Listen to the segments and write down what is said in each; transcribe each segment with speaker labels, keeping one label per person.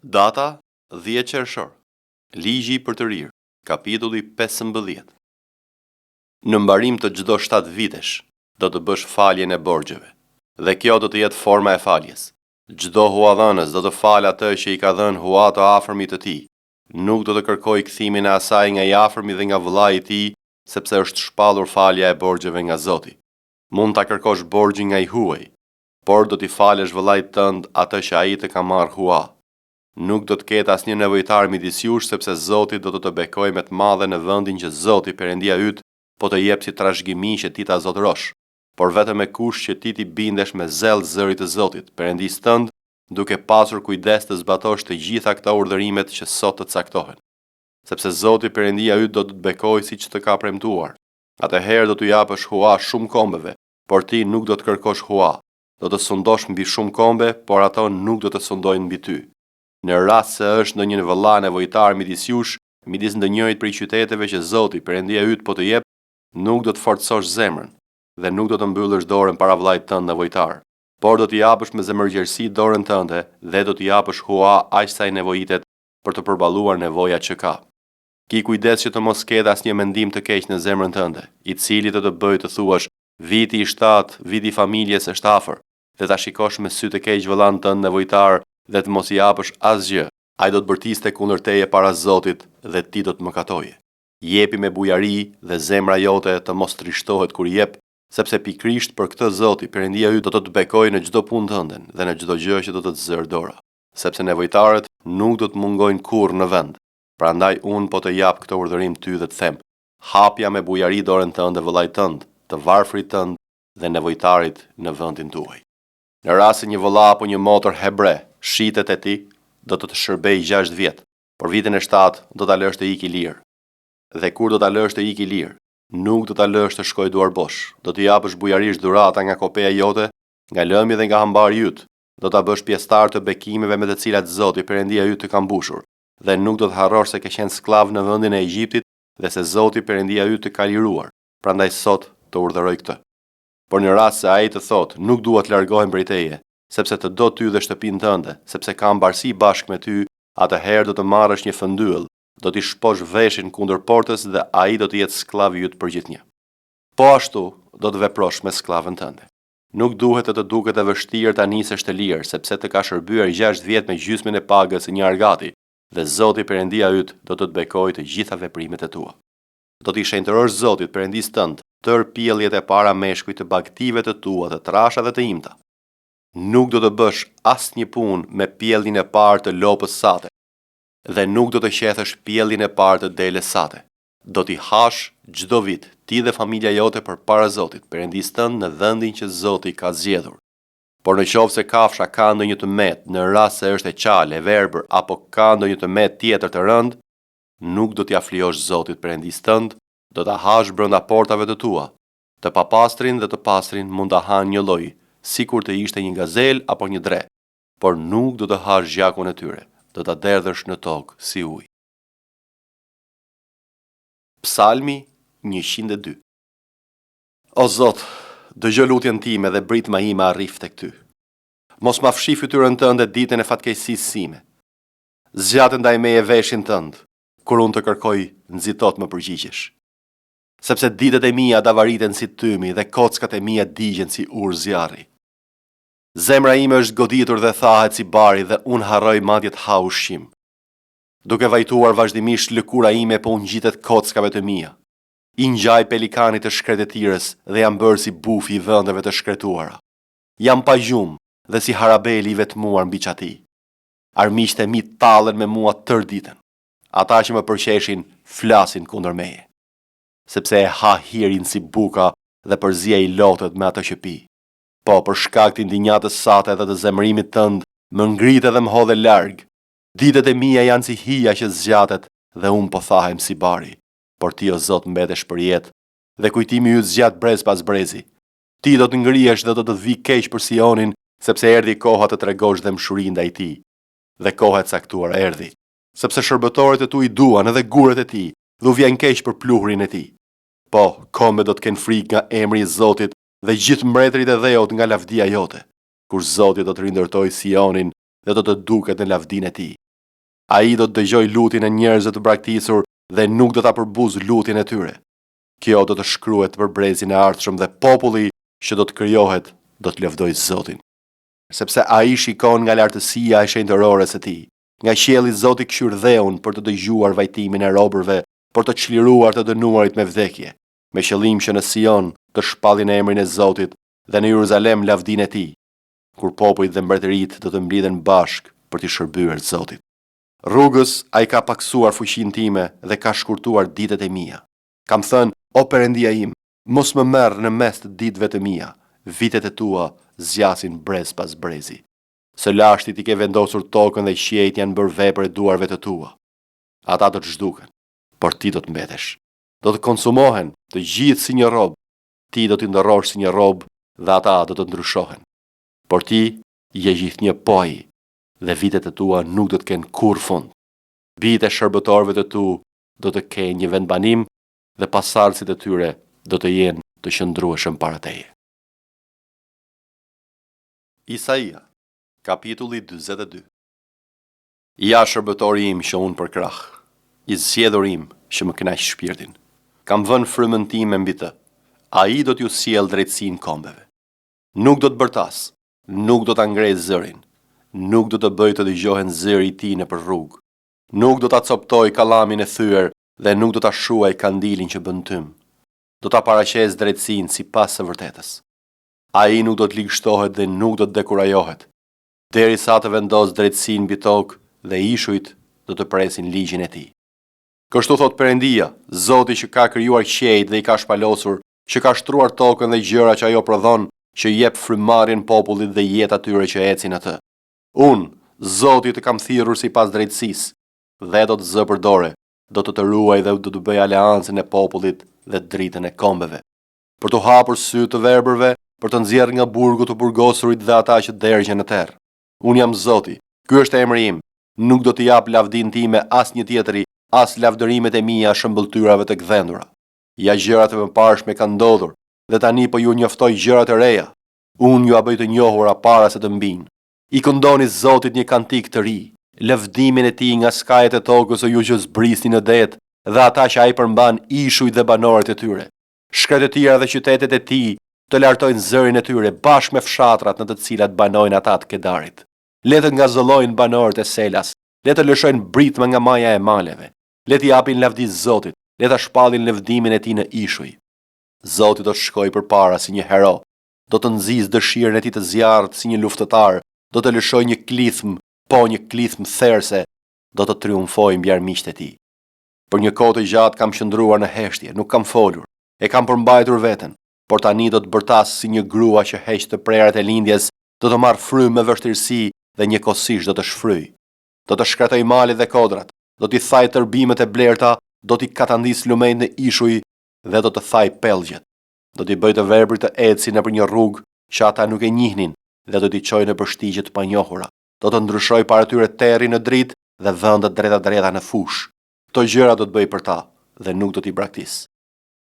Speaker 1: Data 10 qershor. Ligji për të rirë, kapitulli 15. Në mbarim të çdo 7 vitesh, do të bësh faljen e borxheve, dhe kjo do të jetë forma e faljes. Çdo huadhënës do të falë atë që i ka dhënë hua të afërmit të tij. Nuk do të kërkoj kthimin e asaj nga i afërmi dhe nga vëllai i tij, sepse është shpallur falja e borxheve nga Zoti. Mund ta kërkosh borxhin nga i huaj, por do t'i falësh vëllait tënd atë që ai të ka marrë hua. Nuk do të ketë asnjë nevojtar midis jush, sepse Zoti do të të bekojë me të madhe në vendin që Zoti Perëndia yt po të jep si trashëgimi që ti ta zotërosh, por vetëm me kush që ti t'i bindesh me zell zërit të Zotit, Perëndisë tënd, duke pasur kujdes të zbatosh të gjitha këto urdhërimet që sot të caktohen. Sepse Zoti Perëndia yt do të të bekojë siç të ka premtuar. Atëherë do t'u japësh hua shumë kombeve, por ti nuk do të kërkosh hua. Do të sundosh mbi shumë kombe, por ato nuk do të sundojnë mbi ty. Në rast se është ndonjë vëlla nevojtar midis jush, midis ndonjërit prej qyteteve që Zoti Perëndia yt po të jep, nuk do të forcosh zemrën dhe nuk do të mbyllësh dorën para vllait tënd nevojtar, por do t'i japësh me zemërgjerësi dorën tënde dhe do t'i japësh hua aq sa i nevojitet për të përballuar nevojat që ka. Ki kujdes që të mos ketë asnjë mendim të keq në zemrën tënde, i cili të bëjë të thuash, viti i 7, viti i familjes është afër, dhe ta shikosh me sy të keq vëllain tënd nevojtar dhe të mos i japësh asgjë. Ai do të bërtiste kundër teje para Zotit dhe ti do të mëkatoje. Jepi me bujari dhe zemra jote të mos trishtohet kur jep, sepse pikrisht për këtë Zoti Perëndia yt do të të bekojë në çdo punë tënde dhe në çdo gjë që do të të zërë dora, sepse nevojtarët nuk do të mungojnë kurrë në vend. Prandaj unë po të jap këtë urdhërim ty dhe të them: hapja me bujari dorën tënde vëllait tënd, të varfrit tënd dhe nevojtarit në vendin tuaj. Në rast se një vëlla apo një motër hebre shitet e ti, do të shërbej 6 vjet, por vitin e 7 do ta lësh të ikë i lirë. Dhe kur do ta lësh të ikë i lirë, nuk do ta lësh të shkojë duar bosh. Do t'i japësh bujarisht dhurata nga kopeja jote, nga lëmi dhe nga hambari yt. Do ta bësh pjesëtar të bekimeve me të cilat Zoti Perëndia yt të ka mbushur, dhe nuk do të harrosh se ke qenë sklav në vendin e Egjiptit dhe se Zoti Perëndia yt të ka liruar. Prandaj sot të urdhëroj këtë. Por në rast se ai të thotë, nuk dua të largohem prej teje, sepse të do ty dhe shtëpinë tënde, sepse kam mbarësi bashkë me ty, atëherë do të marrësh një fëndyll, do t'i shposh veshin kundër portës dhe ai do të jetë sklavi yt përgjithënjë. Po ashtu do të veprosh me sklavën tënde. Nuk duhet të duket e vështirë ta nisësh të lirë, sepse të ka shërbyer 6 vjet me gjysmën e pagës së një argati, dhe Zoti Perëndia yt do të të bekojë të gjitha veprimet e tua. Do t'i shenjtërosh Zotit Perëndisë tënd tërë pjelljet e para meshkujt të bagtive të tua, të trasha dhe të imta. Nuk do të bësh asnjë punë me pjellin e parë të lopës sate, dhe nuk do të qethësh pjellin e parë të delës sate. Do t'i hash çdo vit, ti dhe familja jote përpara Zotit Perëndisë tënd në vendin që Zoti ka zgjedhur. Por në qoftë se kafsha ka ndonjë të met, në rast se është e qale, e verbër apo ka ndonjë të met tjetër të rënd, nuk do t'i aflijosh Zotit Perëndisë tënd, do ta hash brenda portave të tua. Të papastrin dhe të pastrin mund ta hanë një lloj, sikur të ishte një gazel apo një dre, por nuk do të hash gjakun e tyre, do ta derdhësh në tokë si ujë. Psalmi 102. O Zot, dëgjoj lutjen time dhe britma ime arrit tek ty. Mos ma fshi fytyrën tënde ditën e fatkeqësisë sime. Zgjat ndaj meje veshin tënd, kur unë të kërkoj, nxitot më përgjigjesh. Sepse ditët e mia davariten si tymi dhe kockat e mia digjen si urë zjarri. Zemra ime është goditur dhe thahet si bari dhe unë harroj madje të ha ushqim. Duke vajtuar vazhdimisht lëkura ime po unë ngjitet kockave të mia. I ngjaj pelikanit të shkretetires dhe jam bërë si bufi i vendeve të shkretuara. Jam pa gjumë dhe si harabeli i vetmuar mbi qati. Armiqtë e mi tallen me mua tërë ditën. Ata që më përqeshin flasin kundër meje, sepse e ha hirin si buka dhe përzia i lotet me atë që pi. Po, për shkak të ndinjatës sate dhe të zemërimit tënd, më ngritë dhe më hodhe larg. Ditët e mia janë si hija që zgjatet dhe unë po thahem si bari. Por ti o Zot mbetesh për jetë dhe kujtimi yt zgjat brez pas brezi. Ti do të ngrihesh dhe do të vi keq për Sionin, sepse erdhi koha të tregosh dëmshuri ndaj tij. Dhe koha e caktuar erdhi, sepse shërbëtorët e tu i duan edhe gurët e tij, dhe u vjen keq për pluhurin e tij. Po, kombe do të kenë frikë nga emri i Zotit dhe gjithë mbretërit e dheut nga lavdia jote, kur Zoti do të rindërtoj Sionin dhe do të duket në lavdinë e tij. Ai do të dëgjoj lutjen e njerëzve të braktisur dhe nuk do ta përbuz lutjen e tyre. Kjo do të shkruhet për brezin e ardhshëm dhe populli që do të krijohet do të lëvdojë Zotin. Sepse ai shikon nga lartësia e shenjtërore së tij. Nga qielli Zoti këshyr dheun për të dëgjuar vajtimin e robërve, për të çliruar të dënuarit me vdekje, me qëllim që në Sion të shpallin emrin e Zotit dhe në Jeruzalem lavdinë e tij, kur popujt dhe mbretërit do të mblidhen bashk për të shërbyer Zotit. Rrugës ai ka paksuar fuqinë time dhe ka shkurtuar ditët e mia. Kam thënë, o Perëndia im, mos më merr në mes të ditëve të mia, vitet e tua zgjasin brez pas brezi. Së lashtit i ke vendosur tokën dhe qiejt janë bërë vepër e duarve të tua. Ata do të zhduken, por ti do të mbetesh. Do të konsumohen të gjithë si një rob, ti do t'i ndërrosh si një rob dhe ata do të ndryshohen. Por ti je gjithnjë poi dhe vitet e tua nuk do të kenë kur fund. Bijtë e shërbëtorëve të tu do të kenë një vendbanim dhe pasardhësit e tyre do të jenë të qëndrueshëm para teje. Isaia, kapitulli 42. Ja shërbëtori im që unë për krah, i zgjedhur im që më kënaq shpirtin. Kam vënë frymën time mbi të. Ai do t'ju sjell drejtësinë kombeve. Nuk do të bërtas, nuk do ta ngrej zërin, nuk do të bëj të dëgjohen zëri i tij nëpër rrugë. Nuk do ta coptoj kallamin e thyer dhe nuk do ta shuaj kandilin që bën tym. Do ta paraqes drejtësinë sipas së vërtetës. Ai nuk do të ligështohet dhe nuk do të dekurajohet, derisa të vendos drejtësinë mbi tokë dhe ishujt do të presin ligjin e tij. Kështu thot Perëndia, Zoti që ka krijuar qiejt dhe i ka shpalosur, që ka shtruar tokën dhe gjëra që ajo prodhon, që jep frymëmarrjen popullit dhe jetë atyre që ecin atë. Unë, Zoti të kam thirrur sipas drejtësisë, dhe do të zë përdore, do të ruaj dhe do të bëj aleancën e popullit dhe dritën e kombeve. Për të hapur sy të verbërve, për të nxjerrë nga burgu të burgosurit dhe ata që dërgjen në terr. Unë jam Zoti, ky është emri im, nuk do t'i jap lavdinë time as një tjetri, as lavdërimet e mia shëmbëltyrave të gdhendura. Ja gjërat e mëparshme kanë ndodhur, dhe tani po ju njoftoj gjërat e reja. Unë ju a bëj të njohura para se të mbinë. I këndoni Zotit një kantik të ri, lëvdimin e tij nga skajet e tokës o ju që zbrisni në det, dhe ata që ai përmban ishujt dhe banorët e tyre. Shkretë e tjera dhe qytetet e tij të lartojnë zërin e tyre bashkë me fshatrat në të cilat banojnë ata të Kedarit. Le të ngazëllojnë banorët e Selas, le të lëshojnë britma nga maja e maleve, le t'i japin lavdi Zotit, le ta shpallin lëvdimin e tij në ishuj. Zoti do të shkojë përpara si një hero, do të nxizë dëshirën e tij të zjarrt si një luftëtar, do të lëshojë një klithm, po një klithm therse, do të triumfojë mbi armiqtë e tij. Për një kohë të gjatë kam qëndruar në heshtje, nuk kam folur, e kam përmbajtur veten, por tani do të bërtas si një grua që heq të prerët e lindjes, do të marr frymë me vështirësi dhe njëkohësisht do të shfryj. Do të shkretoj malet dhe kodrat, do t'i thaj tërbimet e blerta, do t'i katandis lumejt në ishuj dhe do të thaj pellgjet. Do t'i bëj të verbrit të ecin nëpër një rrugë që ata nuk e njihnin dhe do t'i çojë në përshtigje të panjohura. Do të ndryshoj para tyre terri në dritë dhe vendet drejta në fush. Këto gjëra do të bëj për ta dhe nuk do t'i braktis.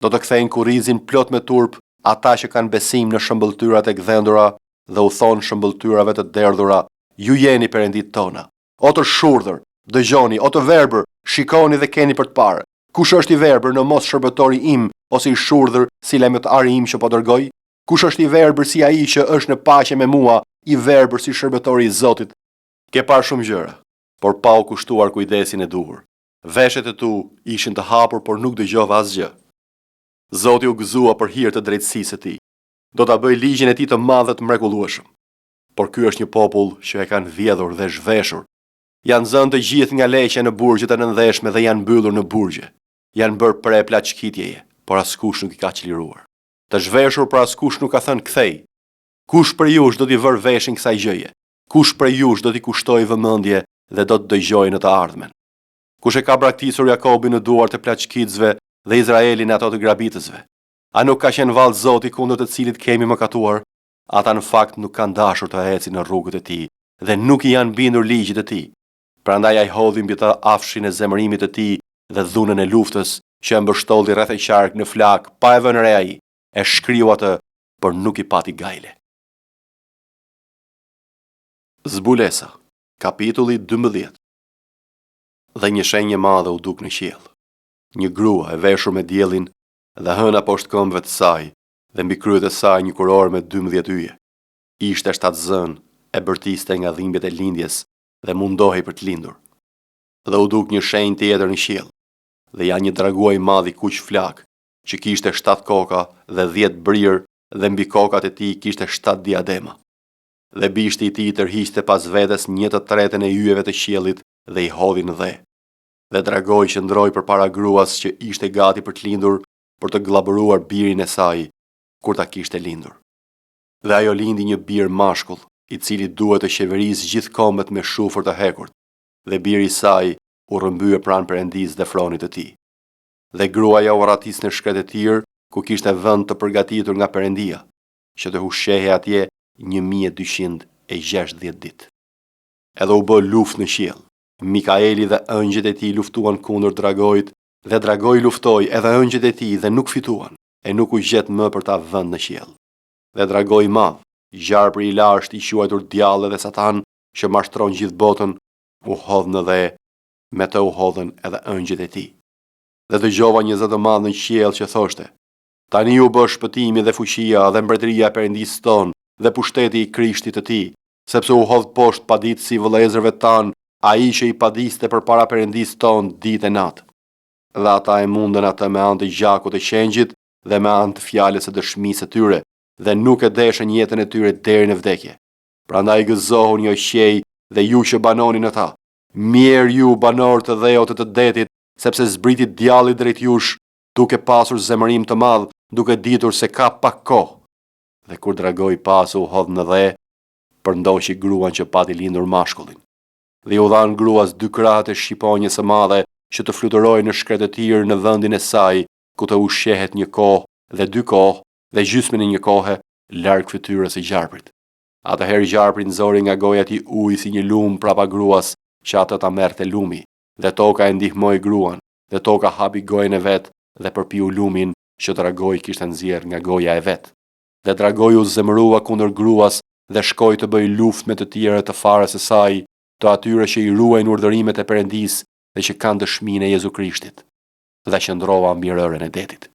Speaker 1: Do të kthejnë kurrizin plot me turp ata që kanë besim në shëmbëltyrat e gdhendura dhe u thonë shëmbëltyrave të derdhura, ju jeni perëndit tona. O të shurdhër, dëgjoni, o të verbër, shikoni dhe keni për të parë. Kush është i verbër në mos shërbëtori im, ose i shurdhër si lajmëtari im që po dërgoj? Kush është i verbër si ai që është në paqe me mua, i verbër si shërbëtori i Zotit? Ke parë shumë gjëra, por pa u kushtuar kujdesin e duhur. Veshet e tu ishin të hapur, por nuk dëgjova asgjë. Zoti u gëzua për hir të drejtësisë së tij. Do ta bëj ligjin e tij të madh dhe të mrekullueshëm. Por ky është një popull që e kanë vjedhur dhe zhveshur. Janë zënë të gjithë nga leqja në burgjet e nëndheshme dhe janë mbyllur në burgje. Janë bërë pre plaçkitjeje, por askush nuk i ka çliruar. Të zhveshur por askush nuk ka thënë kthej. Kush prej jush do t'i vër veshin kësaj gjëje? Kush prej jush do t'i kushtojë vëmendje dhe do të dëgjojë në të ardhmen? Kush e ka braktisur Jakobin në duart e plaçkitësve dhe Izraelin ato të grabitësve? A nuk ka qenë vallë Zoti kundër të cilit kemi mëkatuar? Ata në fakt nuk kanë dashur të ecin në rrugët e tij dhe nuk i janë bindur ligjit të tij. Prandaj ai hodhi mbi të afshin e zemërimit të tij dhe dhunën e luftës që e mbështolli rreth e qark në flak, pa e vënë re ai, e shkriu atë, por nuk i pati gajle. Zbulesa, kapitulli 12. dhe një shenjë madhe u duk në qiell. Një grua e veshur me diellin dhe hëna poshtë këmbëve të saj dhe mbi kryet e saj një kuror me 12 yje. Ishte shtatzën e bërtiste nga dhimbjet e lindjes dhe mundohej për të lindur. Dhe u duk një shenjë tjetër në qiell, dhe ja një draguar i madh i kuq flak, që kishte 7 koka dhe 10 brirë dhe mbi kokat e tij kishte 7 diadema. Dhe bishti i tij tërhiqte pas vetes 1/3 e yjeve të qiellit dhe i hodhi në dhe. Dhe dragoi qëndroi përpara gruas që ishte gati për të lindur, për të glabëruar birin e saj kur ta kishte lindur. Dhe ajo lindi një bir mashkull, i cili duhet të qeverisë gjithë kombet me shufër të hekurt, dhe biri i saj u rrëmbye pranë Perëndisë dhe fronit të tij. Dhe gruaja u rratis në shkret e tir, ku kishte vend të përgatitur nga Perëndia, që të hushehej atje 1260 ditë. Edhe u bë luftë në qiell. Mikaeli dhe ëngjët e tij luftuan kundër dragojit, dhe dragoi luftoi edhe ëngjët e tij dhe nuk fituan, e nuk u gjet më për ta vënë në qiell. Dhe dragoi i madh, gjarpri i lashtë i quajtur Djalli dhe Satan, që mashtron gjithë botën, u hodh në dhe, me të u hodhen edhe ëngjët e tij. Dhe dëgjova një zë të madh në qiell që thoshte: Tani u bë shpëtimi dhe fuqia dhe mbretëria e Perëndisë tonë dhe pushteti i Krishtit të tij, sepse u hodh poshtë paditësi i vëllezërve tanë, ai që i padiste përpara Perëndisë tonë ditë e natë. Dhe ata e mundën atë me anë të gjakut të qengjit dhe me anë të fjalës së dëshmisë së tyre, dhe nuk e deshën jetën e tyre deri në vdekje. Prandaj gëzohuni o qej dhe ju që banoni në ta. Mirë ju banor të dheut të detit, sepse zbriti djalli drejt jush, duke pasur zemërim të madh, duke ditur se ka pak kohë. Dhe kur dragoi pasu u hodh në dhe, përndoqi gruan që pati lindur mashkullin. Dhe u dhan gruas 2 krahët e shqiponjës së madhe që të fluturojë në shkret e tir në vendin e saj, ku të ushqehet një kohë dhe 2 kohë dhe gjysmën e një kohe larg fytyrës së gjarprit. Atëherë gjarpri nxori nga goja e tij ujë si një lum prapa gruas, që atë ta merrte lumi, dhe toka e ndihmoi gruan, dhe toka hapi gojën e vet dhe përpiu lumin që dragoi kishte nxjerr nga goja e vet. Dhe dragoi u zemërua kundër gruas dhe shkoi të bëj luftë me të tjerët të farës së saj, të atyre që i ruajnë urdhërimet e Perëndisë dhe që kanë dëshminë e Jezu Krishtit. Dhe qëndrova mbi rërën e detit.